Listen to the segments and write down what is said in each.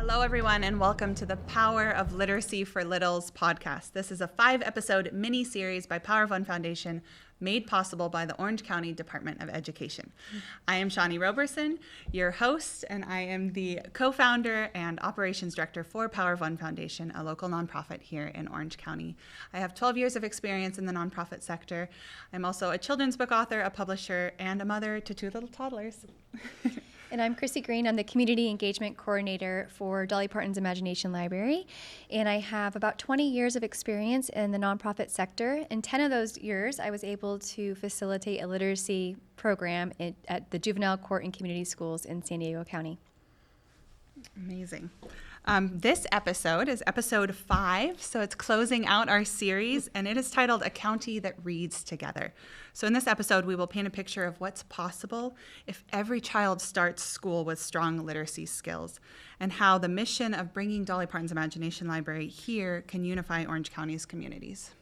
Hello, everyone, and welcome to the Power of Literacy for Littles podcast. This is a 5-episode mini-series by Power of One Foundation made possible by the Orange County Department of Education. I am Shawnee Roberson, your host, and I am the co-founder and operations director for Power of One Foundation, a local nonprofit here in Orange County. I have 12 years of experience in the nonprofit sector. I'm also a children's book author, a publisher, and a mother to 2 little toddlers. And I'm Chrissy Green. I'm the Community Engagement Coordinator for Dolly Parton's Imagination Library. And I have about 20 years of experience in the nonprofit sector. In 10 of those years, I was able to facilitate a literacy program at the juvenile court and community schools in San Diego County. Amazing. This episode is episode 5, so it's closing out our series, and it is titled A County That Reads Together. So in this episode, we will paint a picture of what's possible if every child starts school with strong literacy skills, and how the mission of bringing Dolly Parton's Imagination Library here can unify Orange County's communities.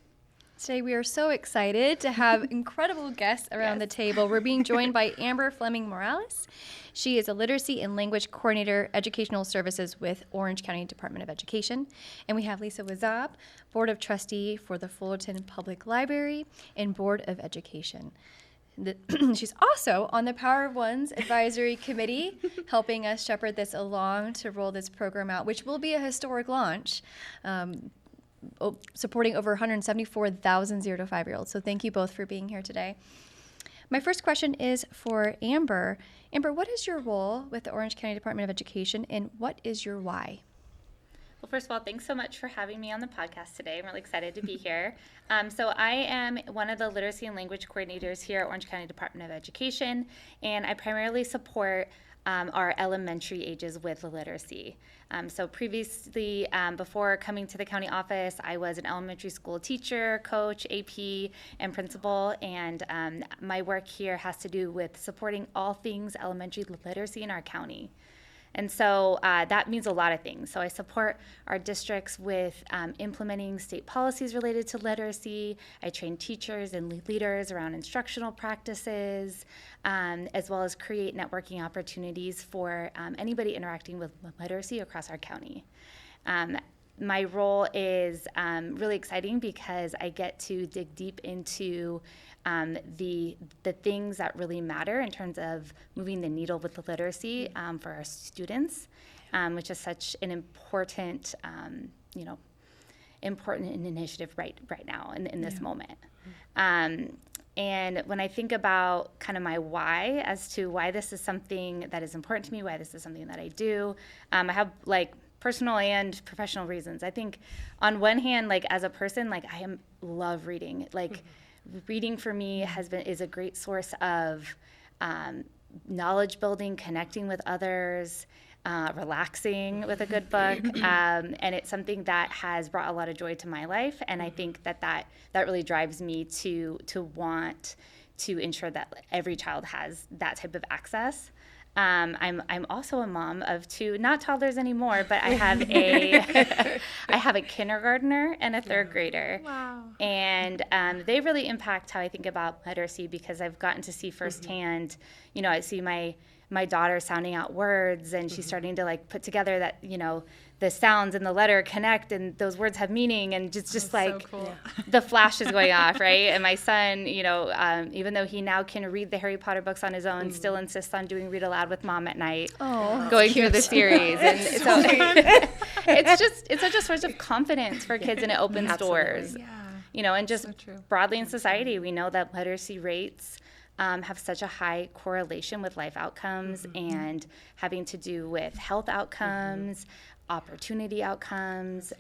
Today we are so excited to have incredible guests around the table. We're being joined by Amber Fleming-Morales. She is a Literacy and Language Coordinator, Educational Services with Orange County Department of Education. And we have Lisa Wozab, Board of Trustee for the Fullerton Public Library and Board of Education. She's also on the Power of One's Advisory Committee, helping us shepherd this along to roll this program out, which will be a historic launch. Supporting over 174,000 0 to 5-year-olds. So thank you both for being here today. My first question is for Amber. Amber, what is your role with the Orange County Department of Education, and what is your why? Well, first of all, thanks so much for having me on the podcast today. I'm really excited to be here. So I am one of the Literacy and Language Coordinators here at Orange County Department of Education, and I primarily support our elementary ages with literacy. So previously, before coming to the county office, I was an elementary school teacher, coach, AP, and principal, and my work here has to do with supporting all things elementary literacy in our county. And so that means a lot of things. So I support our districts with implementing state policies related to literacy. I train teachers and leaders around instructional practices, as well as create networking opportunities for anybody interacting with literacy across our county. My role is really exciting because I get to dig deep into the things that really matter in terms of moving the needle with the literacy for our students, which is such an important, important initiative right now in this moment. And when I think about kind of my why as to why this is something that is important to me, why this is something that I do, I have personal and professional reasons. I think on one hand, as a person, I love reading. Reading for me is a great source of knowledge building, connecting with others, relaxing with a good book, and it's something that has brought a lot of joy to my life. And I think that really drives me to want to ensure that every child has that type of access. I'm also a mom of 2, not toddlers anymore, but I have a kindergartner and a 3rd grader. Wow. And they really impact how I think about literacy because I've gotten to see firsthand, I see my daughter sounding out words, and she's starting to put together that, the sounds and the letter connect and those words have meaning, and just so cool. The flash is going off, right? And my son, even though he now can read the Harry Potter books on his own, still insists on doing read aloud with mom at night, going through the series. And so it's such a source of confidence for kids, and it opens doors. Yeah. And just broadly in society, we know that literacy rates have such a high correlation with life outcomes and having to do with health outcomes, opportunity outcomes,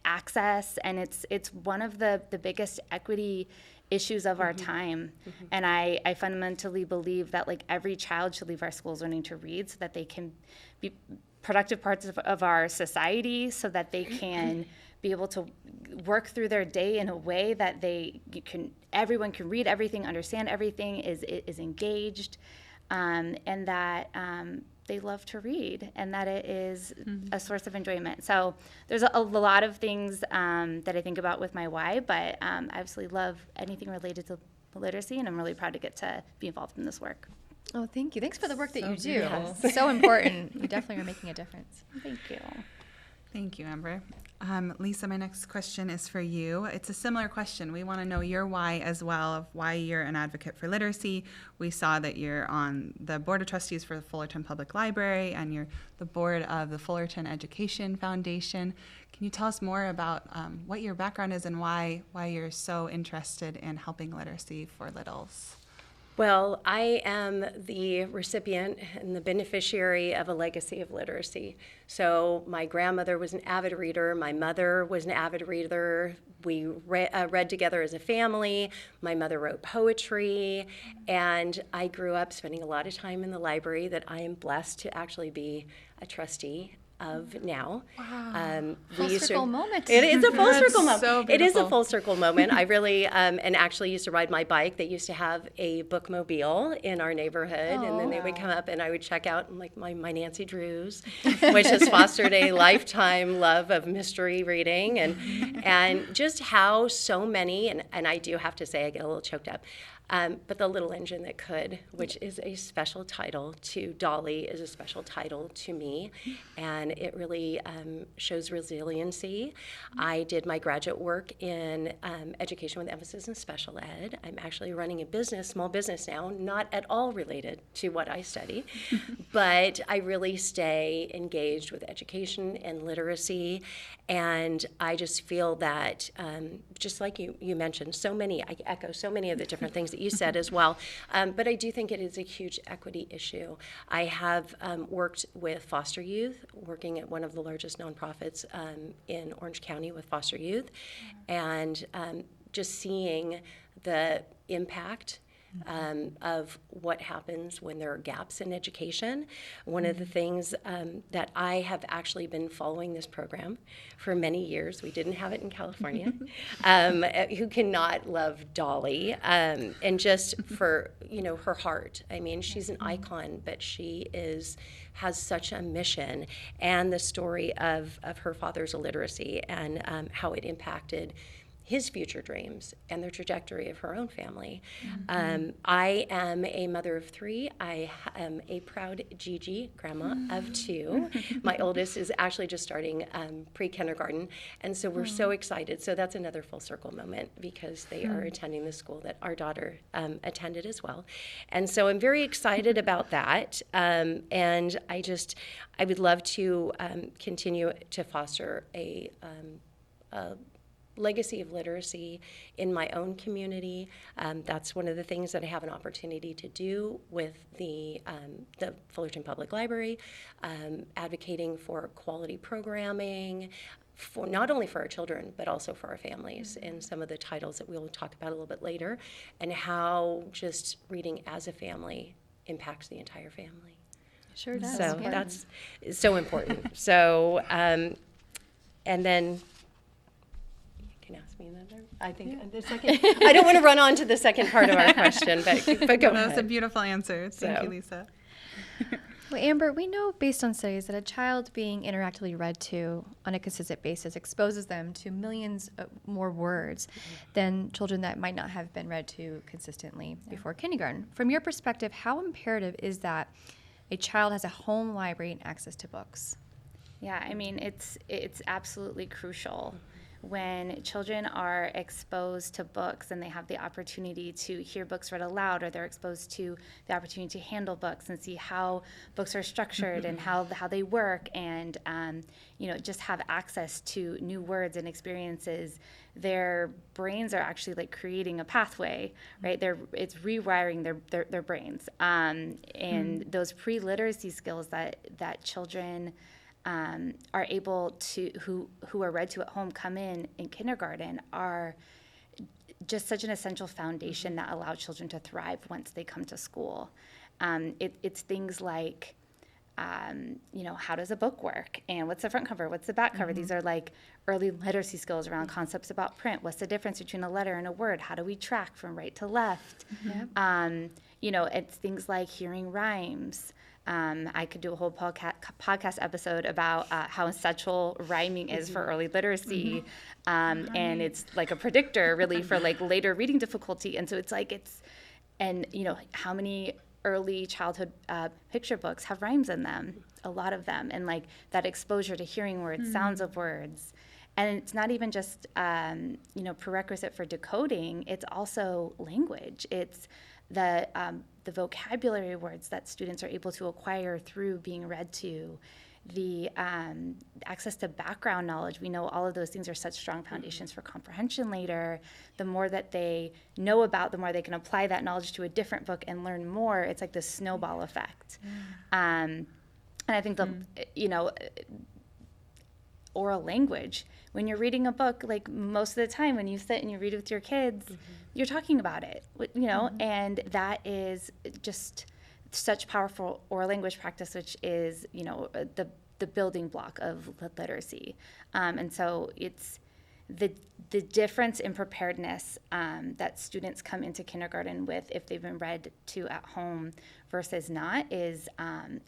access, and it's one of the biggest equity issues of our time. And I fundamentally believe that every child should leave our schools learning to read so that they can be productive parts of our society, so that they can be able to work through their day in a way that everyone can read everything, understand everything, is engaged, and that they love to read, and that it is a source of enjoyment. So there's a lot of things that I think about with my why, but I absolutely love anything related to literacy, and I'm really proud to get to be involved in this work. Oh, thank you. Thanks for the work that So you do. beautiful. It's so important. You definitely are making a difference. Thank you. Thank you, Amber. Lisa, my next question is for you. It's a similar question. We want to know your why as well, of why you're an advocate for literacy. We saw that you're on the Board of Trustees for the Fullerton Public Library, and you're the board of the Fullerton Education Foundation. Can you tell us more about what your background is and why you're so interested in helping literacy for littles? Well, I am the recipient and the beneficiary of a legacy of literacy. So my grandmother was an avid reader. My mother was an avid reader. We read together as a family. My mother wrote poetry. And I grew up spending a lot of time in the library that I am blessed to actually be a trustee of now. Wow. Full circle moment. It is a full That's circle moment. so It is a beautiful. full circle moment. I really, and actually used to ride my bike. They used to have a bookmobile in our neighborhood, and then they would come up and I would check out like my Nancy Drews, which has fostered a lifetime love of mystery reading, and just how so many, and I do have to say I get a little choked up, but The Little Engine That Could, which is a special title to Dolly, is a special title to me, and it really shows resiliency. I did my graduate work in education with emphasis in special ed. I'm actually running a small business now, not at all related to what I study, but I really stay engaged with education and literacy, and I just feel that, just like you mentioned, I echo so many of the different things that you said as well, but I do think it is a huge equity issue. I have worked with foster youth, working at one of the largest nonprofits in Orange County with foster youth, and just seeing the impact of what happens when there are gaps in education. One of the things that I have actually been following this program for many years, we didn't have it in California, who cannot love Dolly, and just for, her heart. I mean, she's an icon, but she has such a mission, and the story of her father's illiteracy and how it impacted his future dreams and the trajectory of her own family. I am a mother of 3. I am a proud Gigi, grandma of 2. My oldest is actually just starting pre-kindergarten, and so we're so excited. So that's another full circle moment because they are attending the school that our daughter attended as well. And so I'm very excited about that, and I would love to continue to foster a legacy of literacy in my own community. That's one of the things that I have an opportunity to do with the Fullerton Public Library, advocating for quality programming, for not only for our children, but also for our families, and some of the titles that we'll talk about a little bit later, and how just reading as a family impacts the entire family. Sure does. So Yeah. that's so important. So, and then you can ask me another. I think the second. I don't want to run on to the second part of our question, but go That was a ahead. beautiful answer. Thank you, So. Lisa. Well, Amber, we know based on studies that a child being interactively read to on a consistent basis exposes them to millions more words than children that might not have been read to consistently before kindergarten. From your perspective, how imperative is that a child has a home library and access to books? Yeah, I mean, it's absolutely crucial when children are exposed to books and they have the opportunity to hear books read aloud, or they're exposed to the opportunity to handle books and see how books are structured and how they work, and just have access to new words and experiences. Their brains are actually like creating a pathway, right? It's rewiring their brains, and those pre-literacy skills that children are able to, who are read to at home, come in kindergarten, are just such an essential foundation that allow children to thrive once they come to school. It's things like, how does a book work? And what's the front cover? What's the back cover? These are like early literacy skills around concepts about print. What's the difference between a letter and a word? How do we track from right to left? It's things like hearing rhymes. I could do a whole podcast episode about how essential rhyming is for early literacy, and it's like a predictor really for like later reading difficulty. And so how many early childhood picture books have rhymes in them, a lot of them, and like that exposure to hearing words, sounds of words. And it's not even just, prerequisite for decoding, it's also language. It's the vocabulary words that students are able to acquire through being read to, the access to background knowledge. We know all of those things are such strong foundations for comprehension later. The more that they know about, the more they can apply that knowledge to a different book and learn more. It's like this snowball effect. And I think oral language, when you're reading a book, like most of the time when you sit and you read it with your kids, you're talking about it, and that is just such powerful oral language practice, which is, the building block of literacy. And so it's the difference in preparedness that students come into kindergarten with, if they've been read to at home versus not, is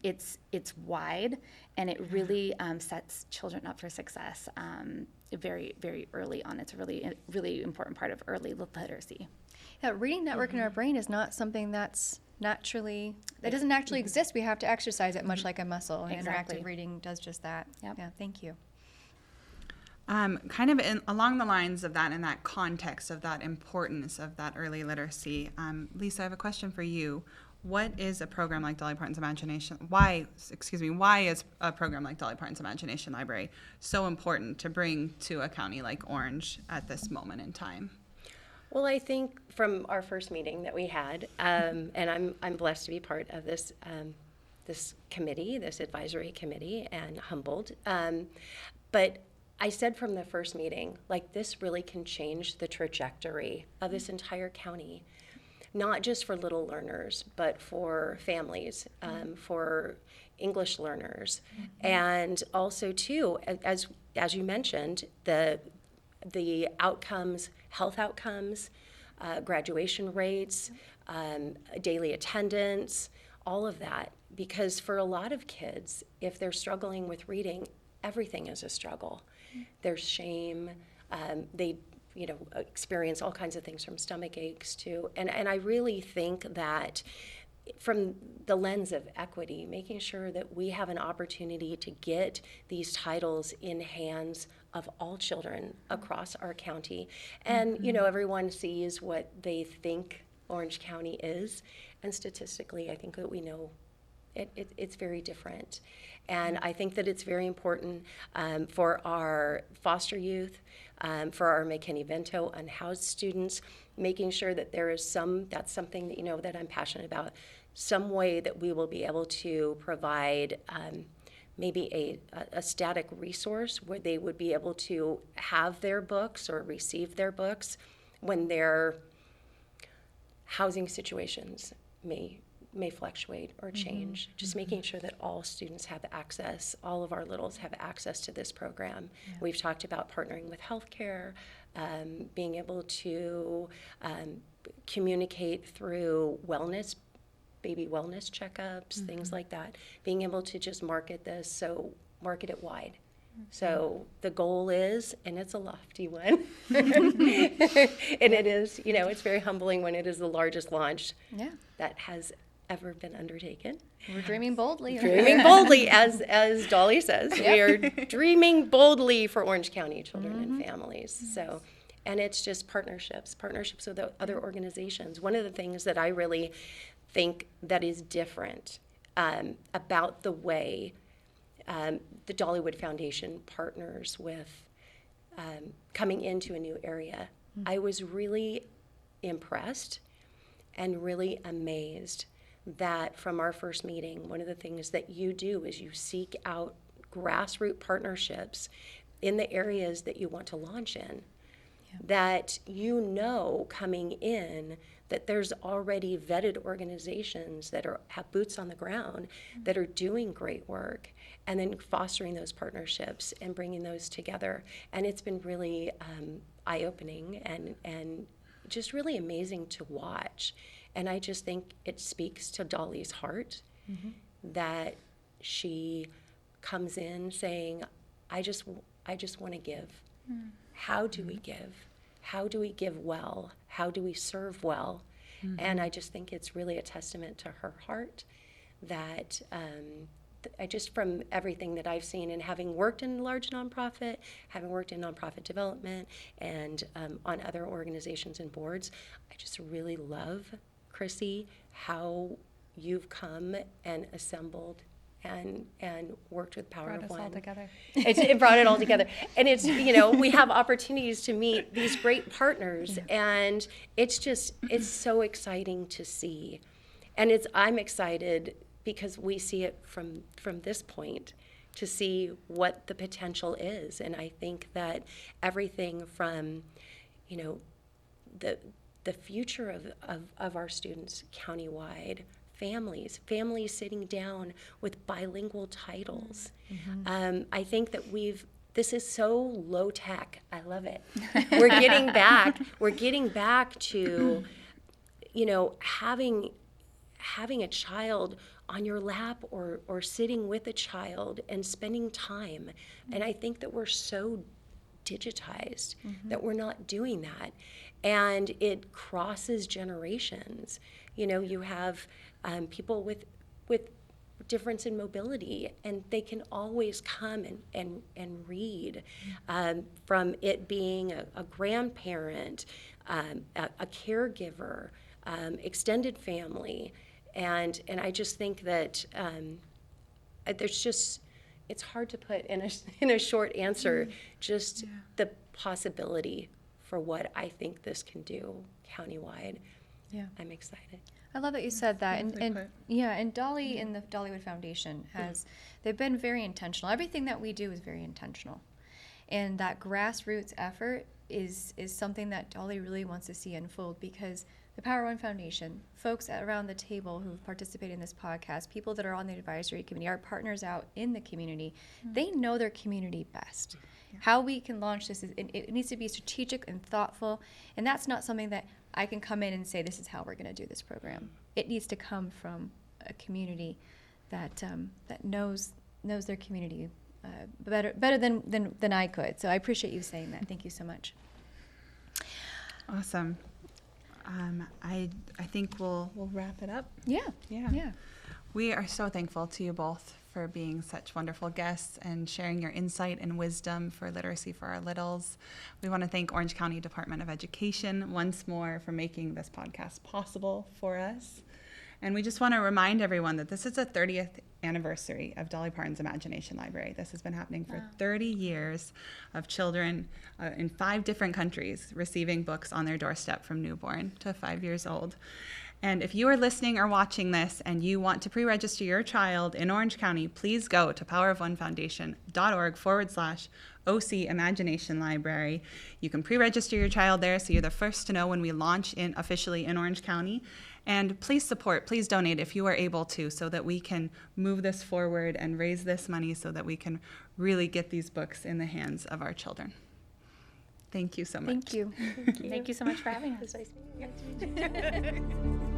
it's wide, and it really sets children up for success very, very early on. It's a really, really important part of early literacy. Yeah, reading network in our brain is not something that doesn't naturally exist. We have to exercise it, much like a muscle. And Exactly. interactive reading does just that. Yep. Yeah, thank you. Kind of along the lines of that, in that context of that importance of that early literacy, Lisa, I have a question for you. What is a program like Dolly Parton's Imagination? Why is a program like Dolly Parton's Imagination Library so important to bring to a county like Orange at this moment in time? Well, I think from our first meeting that we had, and I'm blessed to be part of this this committee, this advisory committee, and humbled. But I said from the first meeting, like, this really can change the trajectory of this entire county, not just for little learners, but for families, for English learners, and also too, as you mentioned, the outcomes, health outcomes, graduation rates, daily attendance, all of that. Because for a lot of kids, if they're struggling with reading, everything is a struggle. There's shame. They, experience all kinds of things, from stomach aches to, and I really think that from the lens of equity, making sure that we have an opportunity to get these titles in hands of all children across our county. And, everyone sees what they think Orange County is. And statistically, I think that we know it's very different. And I think that it's very important for our foster youth, for our McKinney-Vento unhoused students, making sure that there is that's something that, that I'm passionate about, some way that we will be able to provide maybe a static resource where they would be able to have their books or receive their books when their housing situations may fluctuate or change. Just making sure that all students have access, all of our littles have access to this program. Yeah. We've talked about partnering with healthcare, being able to communicate through wellness, baby wellness checkups, things like that. Being able to just market it wide. So the goal is, and it's a lofty one, and it is, it's very humbling when it is the largest launch that has ever been undertaken. We're dreaming boldly. Dreaming boldly, as Dolly says. Yep. We are dreaming boldly for Orange County children and families. So, and it's just partnerships with other organizations. One of the things that I really think that is different about the way the Dollywood Foundation partners with coming into a new area, I was really impressed and really amazed that from our first meeting, one of the things that you do is you seek out grassroots partnerships in the areas that you want to launch in. That coming in that there's already vetted organizations that have boots on the ground that are doing great work, and then fostering those partnerships and bringing those together. And it's been really eye-opening and just really amazing to watch. And I just think it speaks to Dolly's heart that she comes in saying, I just want to give. How do we give? How do we give well? How do we serve well? And I just think it's really a testament to her heart that I just, from everything that I've seen, and having worked in large nonprofit, having worked in nonprofit development, and on other organizations and boards, I just really love, Chrissy, how you've come and assembled and worked with Power of One. Brought us all together. It brought it all together. And it's, we have opportunities to meet these great partners, and it's so exciting to see. And I'm excited because we see it from this point to see what the potential is. And I think that everything from, the future of our students countywide, families sitting down with bilingual titles. I think that this is so low tech. I love it. We're getting back to, having a child on your lap or sitting with a child and spending time. And I think that we're so digitized that we're not doing that. And it crosses generations. You have people with difference in mobility, and they can always come and read, from it being a grandparent, a caregiver, extended family. And I just think that it's hard to put in a short answer, the possibility for what I think this can do countywide. Yeah, I'm excited. I love that you said that. And Dolly and the Dollywood Foundation they've been very intentional. Everything that we do is very intentional. And that grassroots effort is something that Dolly really wants to see unfold, because the Power One Foundation, folks around the table who participate in this podcast, people that are on the advisory committee, our partners out in the community, they know their community best. How we can launch this, it needs to be strategic and thoughtful, and that's not something that I can come in and say, this is how we're going to do this program. It needs to come from a community that knows their community better than I could. So I appreciate you saying that. Thank you so much. Awesome. I think we'll wrap it up. Yeah. We are so thankful to you both for being such wonderful guests and sharing your insight and wisdom for literacy for our littles. We want to thank Orange County Department of Education once more for making this podcast possible for us. And we just want to remind everyone that this is the 30th anniversary of Dolly Parton's Imagination Library. This has been happening for 30 years of children in 5 different countries receiving books on their doorstep from newborn to 5 years old. And if you are listening or watching this and you want to pre-register your child in Orange County, please go to powerofonefoundation.org/OC Imagination Library. You can pre-register your child there so you're the first to know when we launch officially in Orange County. And please donate if you are able to, so that we can move this forward and raise this money so that we can really get these books in the hands of our children. Thank you so much. Thank you. Thank you so much for having us. It was nice meeting you.